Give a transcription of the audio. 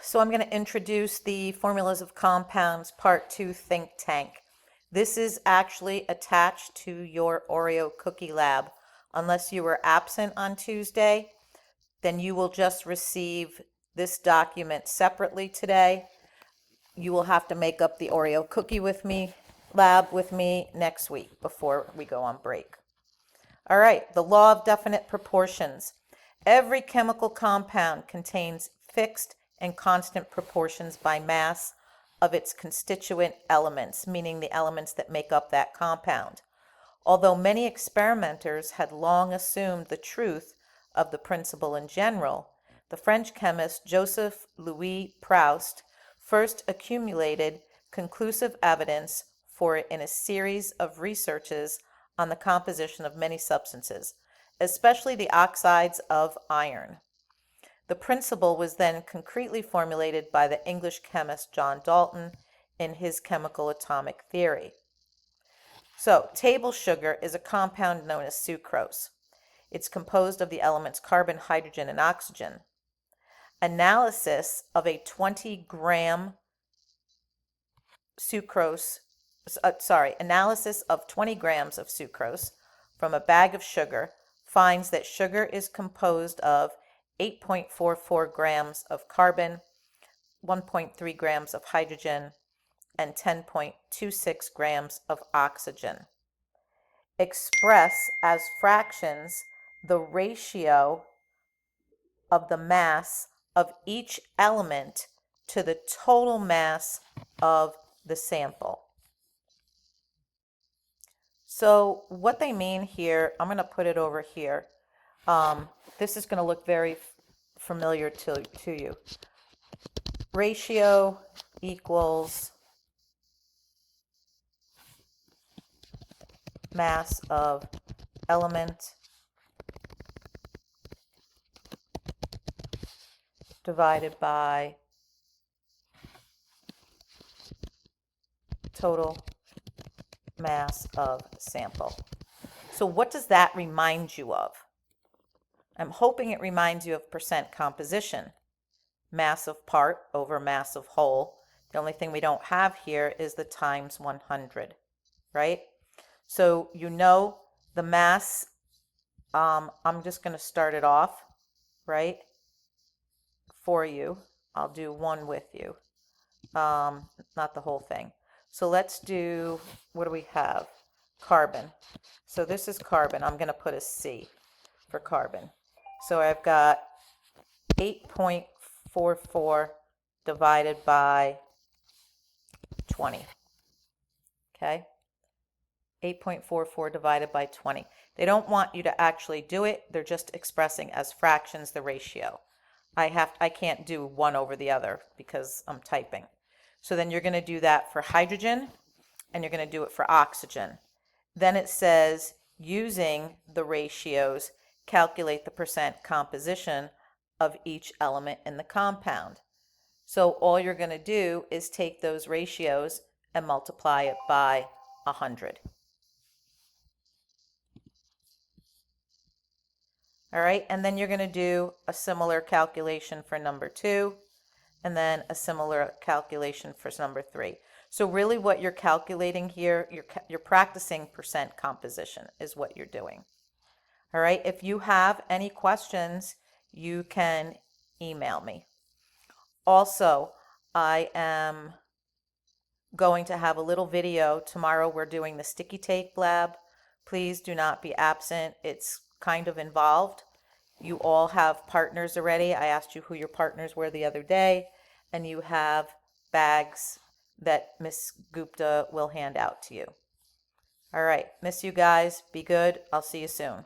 So I'm going to introduce the Formulas of Compounds Part 2 Think Tank. This is actually attached to your Oreo cookie lab. Unless you were absent on Tuesday, then you will just receive this document separately today. You will have to make up the Oreo cookie with me, lab with me next week before we go on break. All right, the law of definite proportions. Every chemical compound contains fixed and constant proportions by mass of its constituent elements, meaning the elements that make up that compound. Although many experimenters had long assumed the truth of the principle in general, the French chemist Joseph Louis Proust first accumulated conclusive evidence for it in a series of researches on the composition of many substances, especially the oxides of iron. The principle was then concretely formulated by the English chemist John Dalton in his chemical atomic theory. So, table sugar is a compound known as sucrose. It's composed of the elements carbon, hydrogen, and oxygen. Analysis of a 20-gram sucrose, analysis of 20 grams of sucrose from a bag of sugar finds that sugar is composed of 8.44 grams of carbon, 1.3 grams of hydrogen, and 10.26 grams of oxygen. Express as fractions the ratio of the mass of each element to the total mass of the sample. So what they mean here, I'm going to put it over here. This is going to look very familiar to you. Ratio equals mass of element divided by total mass of sample. So what does that remind you of? I'm hoping it reminds you of percent composition. Mass of part over mass of whole. The only thing we don't have here is the times 100, right? So you know the mass, I'm just going to start it off, right, for you. I'll do one with you, not the whole thing. So let's do, what do we have? Carbon. So this is carbon. I'm going to put a C for carbon. So I've got 8.44 divided by 20. Okay? 8.44 divided by 20. They don't want you to actually do it. They're just expressing as fractions the ratio. I can't do one over the other because I'm typing. So then you're going to do that for hydrogen and you're going to do it for oxygen. Then it says, using the ratios, calculate the percent composition of each element in the compound. So all you're going to do is take those ratios and multiply it by 100. All right, and then you're going to do a similar calculation for number 2, and then a similar calculation for number 3. So really what you're calculating here, you're practicing percent composition is what you're doing. All right, if you have any questions, you can email me. Also, I am going to have a little video tomorrow. We're doing the sticky tape lab. Please do not be absent. It's kind of involved. You all have partners already. I asked you who your partners were the other day, and you have bags that Miss Gupta will hand out to you. All right, miss you guys. Be good. I'll see you soon.